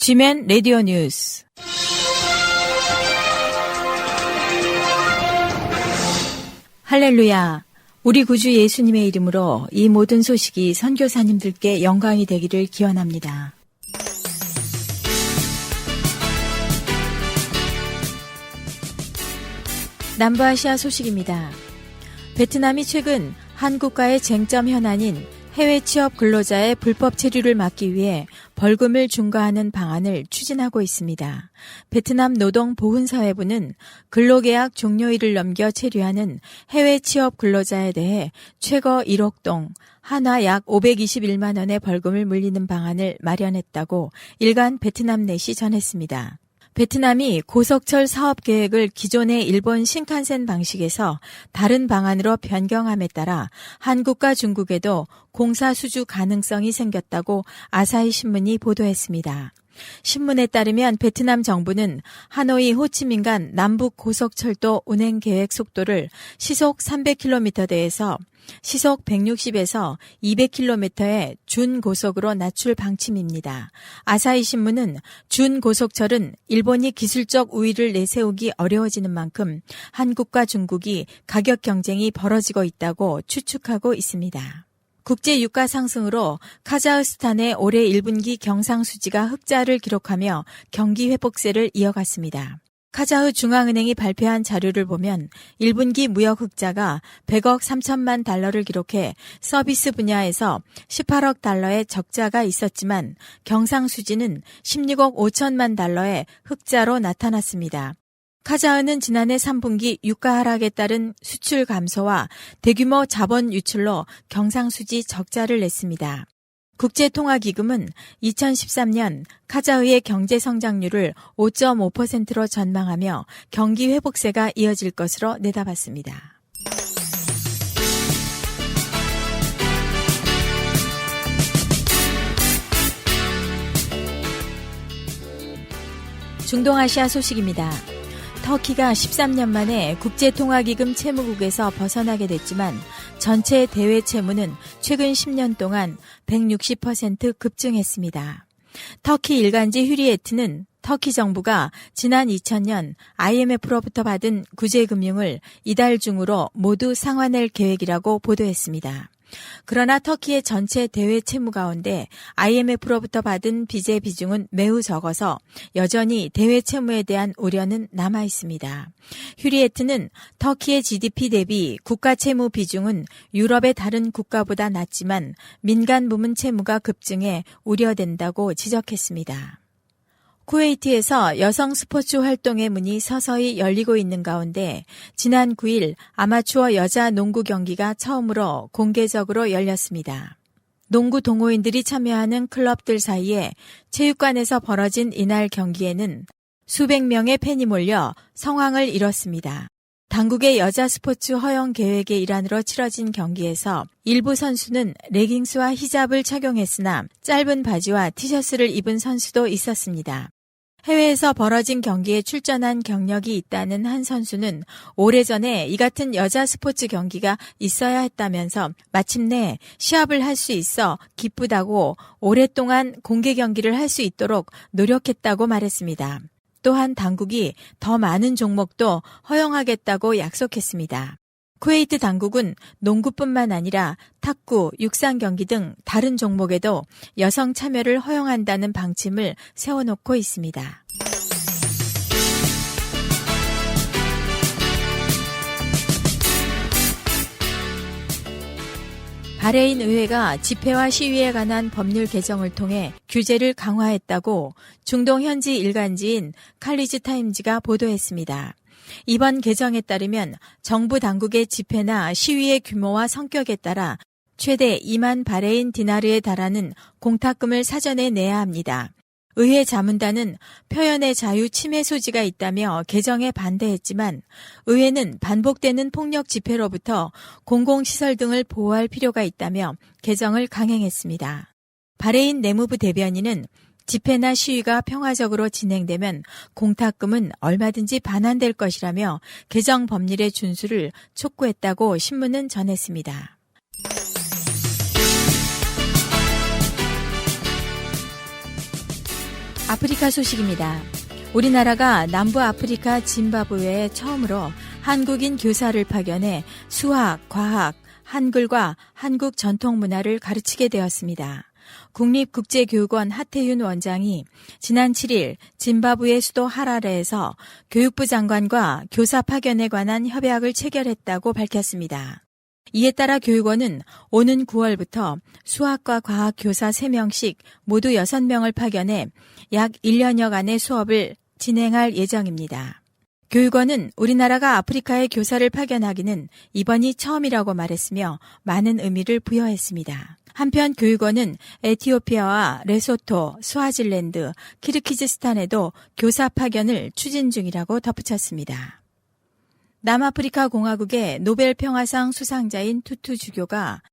G맨 라디오 뉴스. 할렐루야. 우리 구주 예수님의 이름으로 이 모든 소식이 선교사님들께 영광이 되기를 기원합니다. 남부아시아 소식입니다. 베트남이 최근 한국과의 쟁점 현안인 해외 취업 근로자의 불법 체류를 막기 위해 벌금을 중과하는 방안을 추진하고 있습니다. 베트남 노동보훈사회부는 근로계약 종료일을 넘겨 체류하는 해외 취업 근로자에 대해 최고 1억 동, 한화 약 521만 원의 벌금을 물리는 방안을 마련했다고 일간 베트남넷이 전했습니다. 베트남이 고속철 사업 계획을 기존의 일본 신칸센 방식에서 다른 방안으로 변경함에 따라 한국과 중국에도 공사 수주 가능성이 생겼다고 아사히 신문이 보도했습니다. 신문에 따르면 베트남 정부는 하노이 호치민 간 남북 고속철도 운행 계획 속도를 시속 300km대에서 시속 160에서 200km의 준고속으로 낮출 방침입니다. 아사히 신문은 준고속철은 일본이 기술적 우위를 내세우기 어려워지는 만큼 한국과 중국이 가격 경쟁이 벌어지고 있다고 추측하고 있습니다. 국제 유가 상승으로 카자흐스탄의 올해 1분기 경상수지가 흑자를 기록하며 경기 회복세를 이어갔습니다. 카자흐 중앙은행이 발표한 자료를 보면 1분기 무역 흑자가 100억 3천만 달러를 기록해 서비스 분야에서 18억 달러의 적자가 있었지만 경상수지는 16억 5천만 달러의 흑자로 나타났습니다. 카자흐는 지난해 3분기 유가 하락에 따른 수출 감소와 대규모 자본 유출로 경상수지 적자를 냈습니다. 국제통화기금은 2013년 카자흐의 경제 성장률을 5.5%로 전망하며 경기 회복세가 이어질 것으로 내다봤습니다. 중동아시아 소식입니다. 터키가 13년 만에 국제통화기금 채무국에서 벗어나게 됐지만 전체 대외 채무는 최근 10년 동안 160% 급증했습니다. 터키 일간지 휴리에트는 터키 정부가 지난 2000년 IMF로부터 받은 구제금융을 이달 중으로 모두 상환할 계획이라고 보도했습니다. 그러나 터키의 전체 대외 채무 가운데 IMF로부터 받은 빚의 비중은 매우 적어서 여전히 대외 채무에 대한 우려는 남아 있습니다. 휴리에트는 터키의 GDP 대비 국가 채무 비중은 유럽의 다른 국가보다 낮지만 민간 부문 채무가 급증해 우려된다고 지적했습니다. 쿠웨이트에서 여성 스포츠 활동의 문이 서서히 열리고 있는 가운데 지난 9일 아마추어 여자 농구 경기가 처음으로 공개적으로 열렸습니다. 농구 동호인들이 참여하는 클럽들 사이에 체육관에서 벌어진 이날 경기에는 수백 명의 팬이 몰려 성황을 이뤘습니다. 당국의 여자 스포츠 허용 계획의 일환으로 치러진 경기에서 일부 선수는 레깅스와 히잡을 착용했으나 짧은 바지와 티셔츠를 입은 선수도 있었습니다. 해외에서 벌어진 경기에 출전한 경력이 있다는 한 선수는 오래전에 이 같은 여자 스포츠 경기가 있어야 했다면서 마침내 시합을 할 수 있어 기쁘다고 오랫동안 공개 경기를 할 수 있도록 노력했다고 말했습니다. 또한 당국이 더 많은 종목도 허용하겠다고 약속했습니다. 쿠웨이트 당국은 농구뿐만 아니라 탁구, 육상 경기 등 다른 종목에도 여성 참여를 허용한다는 방침을 세워놓고 있습니다. 바레인 의회가 집회와 시위에 관한 법률 개정을 통해 규제를 강화했다고 중동 현지 일간지인 칼리지 타임즈가 보도했습니다. 이번 개정에 따르면 정부 당국의 집회나 시위의 규모와 성격에 따라 최대 2만 바레인 디나르에 달하는 공탁금을 사전에 내야 합니다. 의회 자문단은 표현의 자유 침해 소지가 있다며 개정에 반대했지만 의회는 반복되는 폭력 집회로부터 공공시설 등을 보호할 필요가 있다며 개정을 강행했습니다. 바레인 내무부 대변인은 집회나 시위가 평화적으로 진행되면 공탁금은 얼마든지 반환될 것이라며 개정 법률의 준수를 촉구했다고 신문은 전했습니다. 아프리카 소식입니다. 우리나라가 남부 아프리카 짐바브웨에 처음으로 한국인 교사를 파견해 수학, 과학, 한글과 한국 전통 문화를 가르치게 되었습니다. 국립국제교육원 하태윤 원장이 지난 7일 짐바브웨 수도 하라레에서 교육부 장관과 교사 파견에 관한 협약을 체결했다고 밝혔습니다. 이에 따라 교육원은 오는 9월부터 수학과 과학 교사 3명씩 모두 6명을 파견해 약 1년여간의 수업을 진행할 예정입니다. 교육원은 우리나라가 아프리카에 교사를 파견하기는 이번이 처음이라고 말했으며 많은 의미를 부여했습니다. 한편 교육원은 에티오피아와 레소토, 스와질랜드, 키르기즈스탄에도 교사 파견을 추진 중이라고 덧붙였습니다. 남아프리카 공화국의 노벨 평화상 수상자인 투투 주교가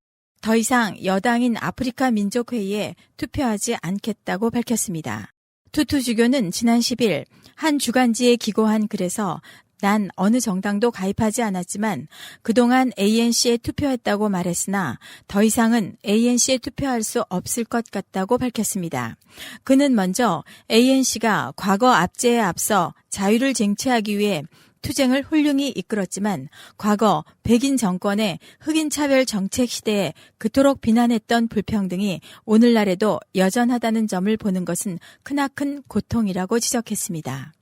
더 이상 여당인 아프리카 민족회의에 투표하지 않겠다고 밝혔습니다. 투투 주교는 지난 10일 한 주간지에 기고한 글에서 난 어느 정당도 가입하지 않았지만 그동안 ANC에 투표했다고 말했으나 더 이상은 ANC에 투표할 수 없을 것 같다고 밝혔습니다. 그는 먼저 ANC가 과거 압제에 앞서 자유를 쟁취하기 위해 투쟁을 훌륭히 이끌었지만 과거 백인 정권의 흑인 차별 정책 시대에 그토록 비난했던 불평등이 오늘날에도 여전하다는 점을 보는 것은 크나큰 고통이라고 지적했습니다.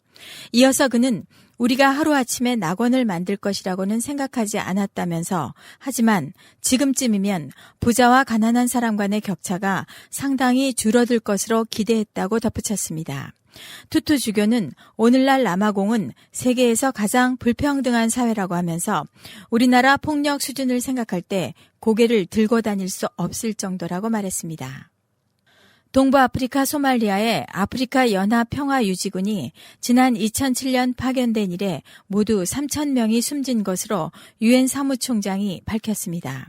이어서 그는 우리가 하루아침에 낙원을 만들 것이라고는 생각하지 않았다면서 하지만 지금쯤이면 부자와 가난한 사람 간의 격차가 상당히 줄어들 것으로 기대했다고 덧붙였습니다. 투투 주교는 오늘날 남아공은 세계에서 가장 불평등한 사회라고 하면서 우리나라 폭력 수준을 생각할 때 고개를 들고 다닐 수 없을 정도라고 말했습니다. 동부아프리카 소말리아의 아프리카 연합 평화유지군이 지난 2007년 파견된 이래 모두 3,000명이 숨진 것으로 유엔 사무총장이 밝혔습니다.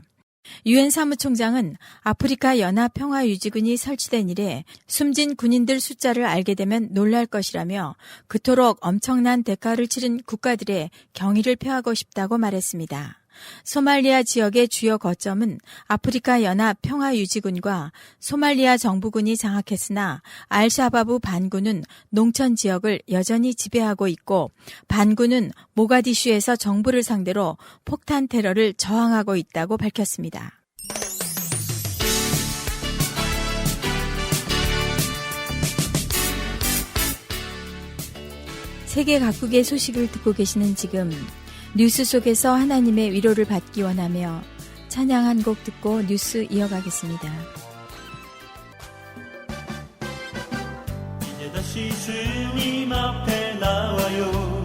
유엔 사무총장은 아프리카 연합 평화유지군이 설치된 이래 숨진 군인들 숫자를 알게 되면 놀랄 것이라며 그토록 엄청난 대가를 치른 국가들의 경의를 표하고 싶다고 말했습니다. 소말리아 지역의 주요 거점은 아프리카 연합 평화유지군과 소말리아 정부군이 장악했으나 알샤바브 반군은 농촌 지역을 여전히 지배하고 있고 반군은 모가디슈에서 정부를 상대로 폭탄 테러를 저항하고 있다고 밝혔습니다. 세계 각국의 소식을 듣고 계시는 지금 뉴스 속에서 하나님의 위로를 받기 원하며 찬양 한 곡 듣고 뉴스 이어가겠습니다. 이제 다시 주님 앞에 나와요.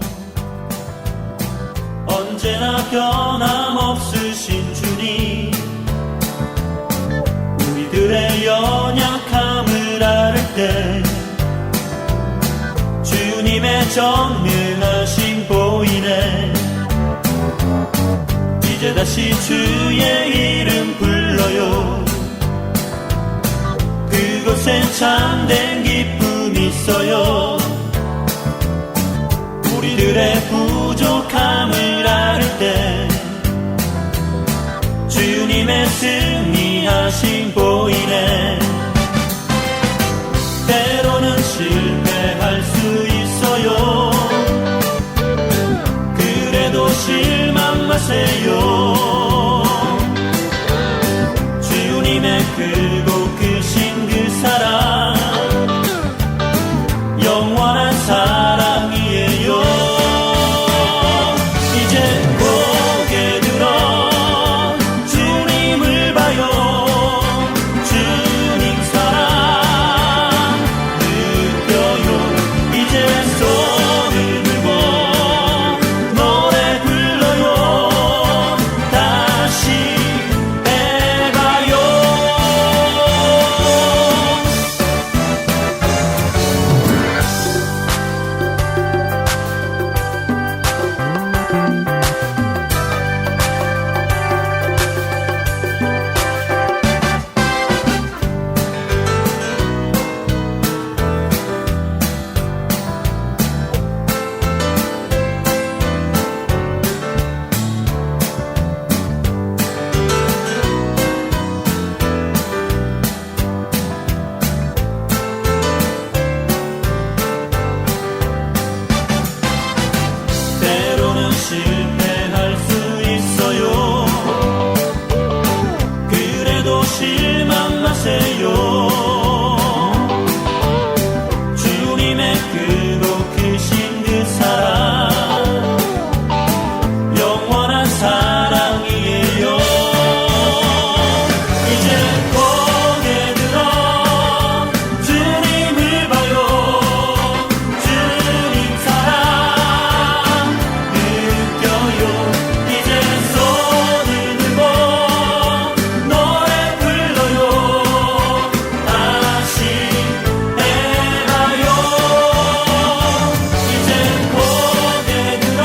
언제나 변함없으신 주님, 우리들의 연약함을 앓을 때 주님의 전능하심 보이네. 이제 다시 주의 이름 불러요. 그곳엔 참된 기쁨 있어요. 우리들의 부족함을 앓을 때 주님의 승리하심 보이네. 때로는 실패할 수 있어요. 그래도 실망 마세요. 주님의 크고 크신 그 사랑 영원한 사랑이에요. 이제 고개 들어 주님을 봐요. 주님 사랑 느껴요. 이제 손을 들고 노래 불러요. 다시 해봐요. 실망 마세요. 주님의 크고 크신 그 사랑 영원한 사랑이에요. 이제 고개 들어 주님을 봐요. 주님 사랑 느껴요. 이제 손을 들고 노래 불러요. 다시 해봐요. 이제 고개 들어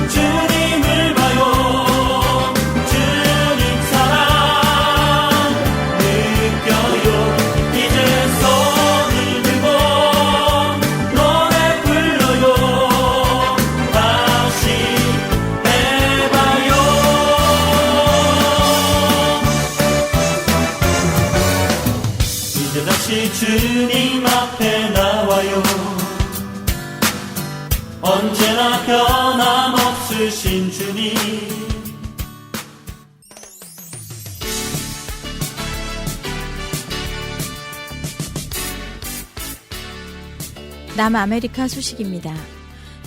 주님을 봐요. 주님 사랑 느껴요. 이제 손을 들고 노래 불러요. 다시 해봐요. 이제 다시 주님 앞에 나와요. 언제나 변함없으신 주님. 남아메리카 소식입니다.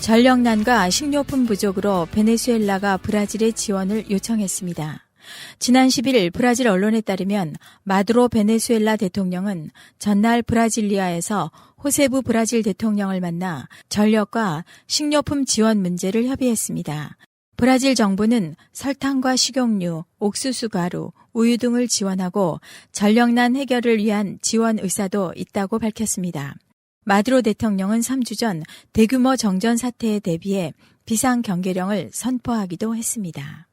전력난과 식료품 부족으로 베네수엘라가 브라질의 지원을 요청했습니다. 지난 10일 브라질 언론에 따르면 마두로 베네수엘라 대통령은 전날 브라질리아에서 호세부 브라질 대통령을 만나 전력과 식료품 지원 문제를 협의했습니다. 브라질 정부는 설탕과 식용유, 옥수수 가루, 우유 등을 지원하고 전력난 해결을 위한 지원 의사도 있다고 밝혔습니다. 마두로 대통령은 3주 전 대규모 정전 사태에 대비해 비상경계령을 선포하기도 했습니다.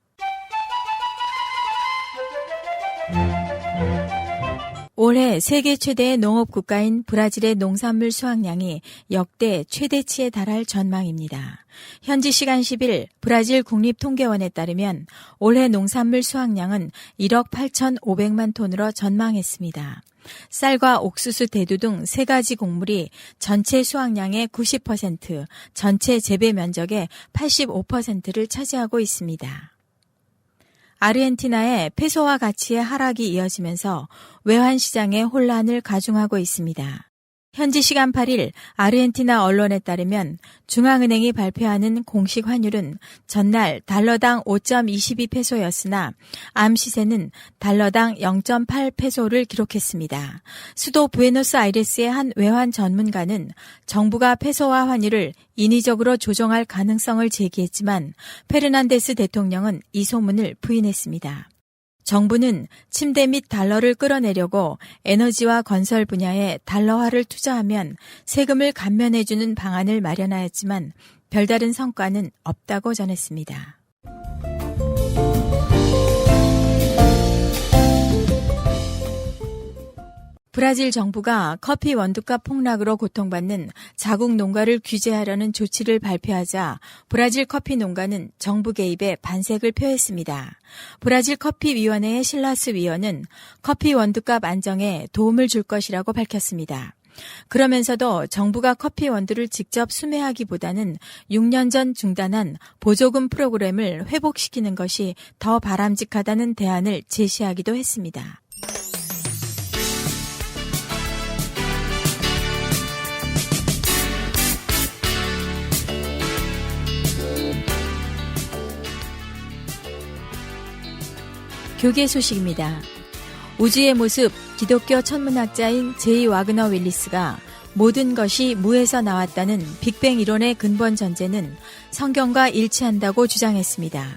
올해 세계 최대의 농업 국가인 브라질의 농산물 수확량이 역대 최대치에 달할 전망입니다. 현지 시간 10일 브라질 국립통계원에 따르면 올해 농산물 수확량은 1억 8,500만 톤으로 전망했습니다. 쌀과 옥수수, 대두 등 세 가지 곡물이 전체 수확량의 90%, 전체 재배 면적의 85%를 차지하고 있습니다. 아르헨티나의 페소화 가치의 하락이 이어지면서 외환시장의 혼란을 가중하고 있습니다. 현지 시간 8일 아르헨티나 언론에 따르면 중앙은행이 발표하는 공식 환율은 전날 달러당 5.22페소였으나 암 시세는 달러당 0.8페소를 기록했습니다. 수도 부에노스아이레스의 한 외환 전문가는 정부가 페소화 환율을 인위적으로 조정할 가능성을 제기했지만 페르난데스 대통령은 이 소문을 부인했습니다. 정부는 침대 및 달러를 끌어내려고 에너지와 건설 분야에 달러화를 투자하면 세금을 감면해주는 방안을 마련하였지만 별다른 성과는 없다고 전했습니다. 브라질 정부가 커피 원두값 폭락으로 고통받는 자국 농가를 규제하려는 조치를 발표하자 브라질 커피 농가는 정부 개입에 반색을 표했습니다. 브라질 커피위원회의 실라스 위원은 커피 원두값 안정에 도움을 줄 것이라고 밝혔습니다. 그러면서도 정부가 커피 원두를 직접 수매하기보다는 6년 전 중단한 보조금 프로그램을 회복시키는 것이 더 바람직하다는 대안을 제시하기도 했습니다. 교계 소식입니다. 우주의 모습, 기독교 천문학자인 제이 와그너 윌리스가 모든 것이 무에서 나왔다는 빅뱅 이론의 근본 전제는 성경과 일치한다고 주장했습니다.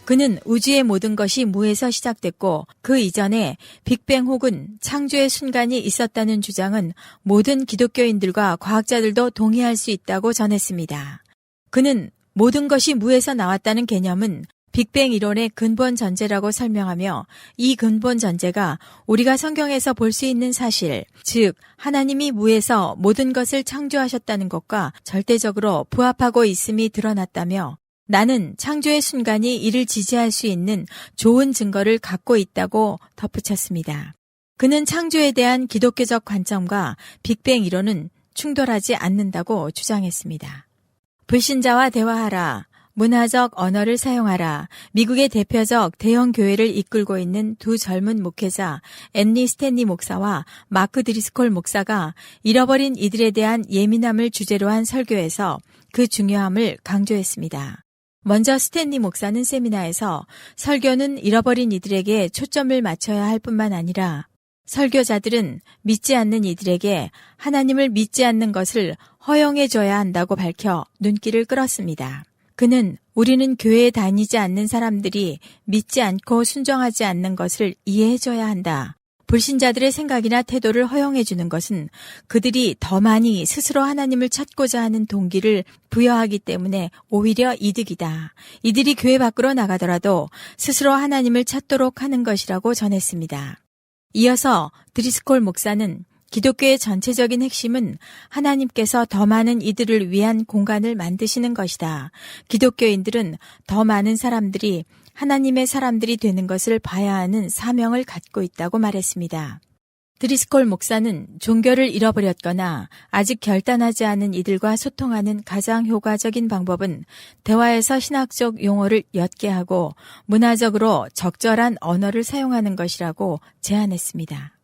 그는 우주의 모든 것이 무에서 시작됐고 그 이전에 빅뱅 혹은 창조의 순간이 있었다는 주장은 모든 기독교인들과 과학자들도 동의할 수 있다고 전했습니다. 그는 모든 것이 무에서 나왔다는 개념은 빅뱅 이론의 근본 전제라고 설명하며 이 근본 전제가 우리가 성경에서 볼 수 있는 사실, 즉 하나님이 무에서 모든 것을 창조하셨다는 것과 절대적으로 부합하고 있음이 드러났다며 나는 창조의 순간이 이를 지지할 수 있는 좋은 증거를 갖고 있다고 덧붙였습니다. 그는 창조에 대한 기독교적 관점과 빅뱅 이론은 충돌하지 않는다고 주장했습니다. 불신자와 대화하라. 문화적 언어를 사용하라. 미국의 대표적 대형 교회를 이끌고 있는 두 젊은 목회자 앤리 스탠리 목사와 마크 드리스콜 목사가 잃어버린 이들에 대한 예민함을 주제로 한 설교에서 그 중요함을 강조했습니다. 먼저 스탠리 목사는 세미나에서 설교는 잃어버린 이들에게 초점을 맞춰야 할 뿐만 아니라 설교자들은 믿지 않는 이들에게 하나님을 믿지 않는 것을 허용해줘야 한다고 밝혀 눈길을 끌었습니다. 그는 우리는 교회에 다니지 않는 사람들이 믿지 않고 순종하지 않는 것을 이해해줘야 한다. 불신자들의 생각이나 태도를 허용해주는 것은 그들이 더 많이 스스로 하나님을 찾고자 하는 동기를 부여하기 때문에 오히려 이득이다. 이들이 교회 밖으로 나가더라도 스스로 하나님을 찾도록 하는 것이라고 전했습니다. 이어서 드리스콜 목사는 기독교의 전체적인 핵심은 하나님께서 더 많은 이들을 위한 공간을 만드시는 것이다. 기독교인들은 더 많은 사람들이 하나님의 사람들이 되는 것을 봐야 하는 사명을 갖고 있다고 말했습니다. 드리스콜 목사는 종교를 잃어버렸거나 아직 결단하지 않은 이들과 소통하는 가장 효과적인 방법은 대화에서 신학적 용어를 옅게 하고 문화적으로 적절한 언어를 사용하는 것이라고 제안했습니다.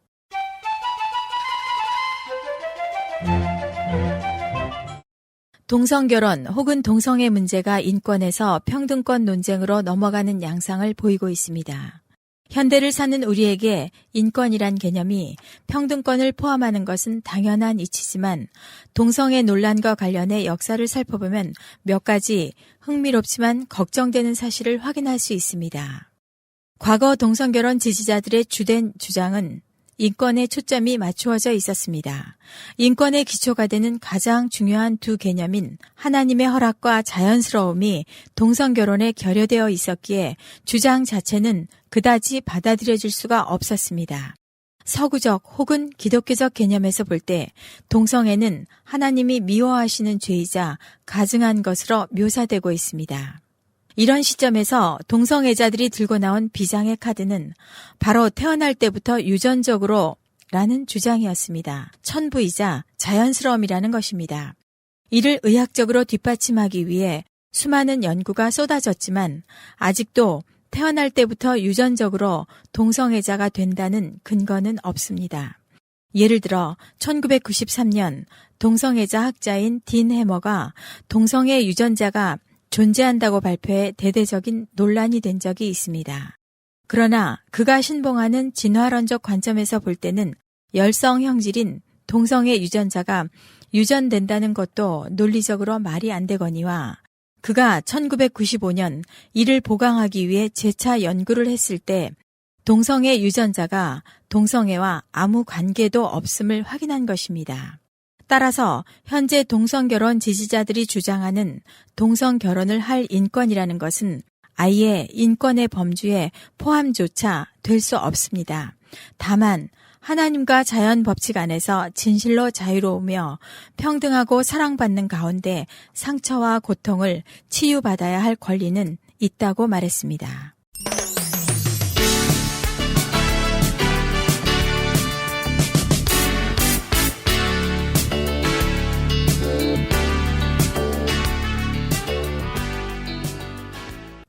동성결혼 혹은 동성애 문제가 인권에서 평등권 논쟁으로 넘어가는 양상을 보이고 있습니다. 현대를 사는 우리에게 인권이란 개념이 평등권을 포함하는 것은 당연한 이치지만 동성애 논란과 관련해 역사를 살펴보면 몇 가지 흥미롭지만 걱정되는 사실을 확인할 수 있습니다. 과거 동성결혼 지지자들의 주된 주장은 인권에 초점이 맞추어져 있었습니다. 인권의 기초가 되는 가장 중요한 두 개념인 하나님의 허락과 자연스러움이 동성결혼에 결여되어 있었기에 주장 자체는 그다지 받아들여질 수가 없었습니다. 서구적 혹은 기독교적 개념에서 볼 때 동성애는 하나님이 미워하시는 죄이자 가증한 것으로 묘사되고 있습니다. 이런 시점에서 동성애자들이 들고 나온 비장의 카드는 바로 태어날 때부터 유전적으로 라는 주장이었습니다. 천부이자 자연스러움이라는 것입니다. 이를 의학적으로 뒷받침하기 위해 수많은 연구가 쏟아졌지만 아직도 태어날 때부터 유전적으로 동성애자가 된다는 근거는 없습니다. 예를 들어 1993년 동성애자 학자인 딘 해머가 동성애 유전자가 존재한다고 발표해 대대적인 논란이 된 적이 있습니다. 그러나 그가 신봉하는 진화론적 관점에서 볼 때는 열성 형질인 동성애 유전자가 유전된다는 것도 논리적으로 말이 안 되거니와 그가 1995년 이를 보강하기 위해 재차 연구를 했을 때 동성애 유전자가 동성애와 아무 관계도 없음을 확인한 것입니다. 따라서 현재 동성결혼 지지자들이 주장하는 동성결혼을 할 인권이라는 것은 아예 인권의 범주에 포함조차 될 수 없습니다. 다만 하나님과 자연 법칙 안에서 진실로 자유로우며 평등하고 사랑받는 가운데 상처와 고통을 치유받아야 할 권리는 있다고 말했습니다.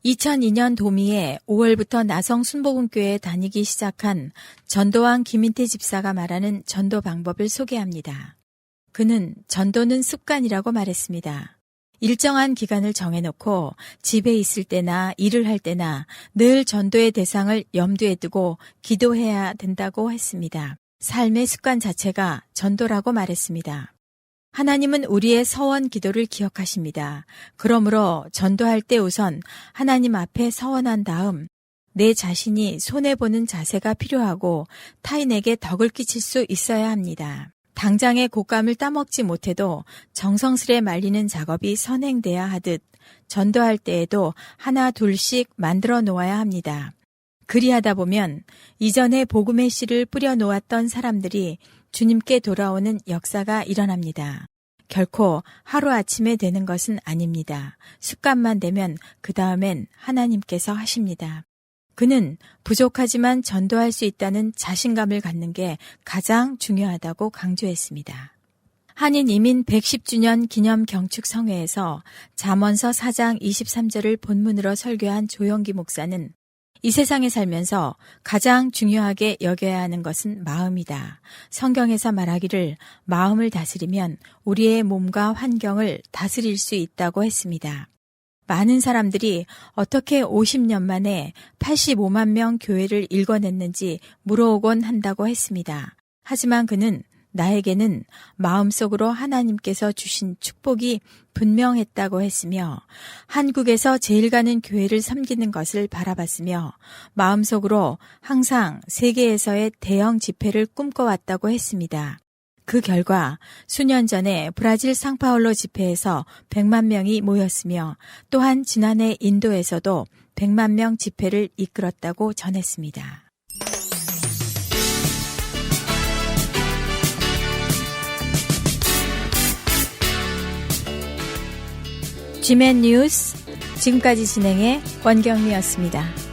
(2002년) 도미에 5월부터 나성 순복음교회에 다니기 시작한 전도왕 김인태 집사가 말하는 전도 방법을 소개합니다. 그는 전도는 습관이라고 말했습니다. 일정한 기간을 정해놓고 집에 있을 때나 일을 할 때나 늘 전도의 대상을 염두에 두고 기도해야 된다고 했습니다. 삶의 습관 자체가 전도라고 말했습니다. 하나님은 우리의 서원 기도를 기억하십니다. 그러므로 전도할 때 우선 하나님 앞에 서원한 다음 내 자신이 손해보는 자세가 필요하고 타인에게 덕을 끼칠 수 있어야 합니다. 당장의 곶감을 따먹지 못해도 정성스레 말리는 작업이 선행돼야 하듯 전도할 때에도 하나 둘씩 만들어 놓아야 합니다. 그리하다 보면 이전에 복음의 씨를 뿌려 놓았던 사람들이 주님께 돌아오는 역사가 일어납니다. 결코 하루아침에 되는 것은 아닙니다. 습관만 되면 그 다음엔 하나님께서 하십니다. 그는 부족하지만 전도할 수 있다는 자신감을 갖는 게 가장 중요하다고 강조했습니다. 한인 이민 110주년 기념 경축 성회에서 잠언서 4장 23절을 본문으로 설교한 조영기 목사는 이 세상에 살면서 가장 중요하게 여겨야 하는 것은 마음이다. 성경에서 말하기를 마음을 다스리면 우리의 몸과 환경을 다스릴 수 있다고 했습니다. 많은 사람들이 어떻게 50년 만에 85만 명 교회를 읽어냈는지 물어오곤 한다고 했습니다. 하지만 그는 나에게는 마음속으로 하나님께서 주신 축복이 분명했다고 했으며 한국에서 제일 가는 교회를 섬기는 것을 바라봤으며 마음속으로 항상 세계에서의 대형 집회를 꿈꿔왔다고 했습니다. 그 결과 수년 전에 브라질 상파울로 집회에서 100만 명이 모였으며 또한 지난해 인도에서도 100만 명 집회를 이끌었다고 전했습니다. GMN 뉴스 지금까지 진행해 원경미였습니다.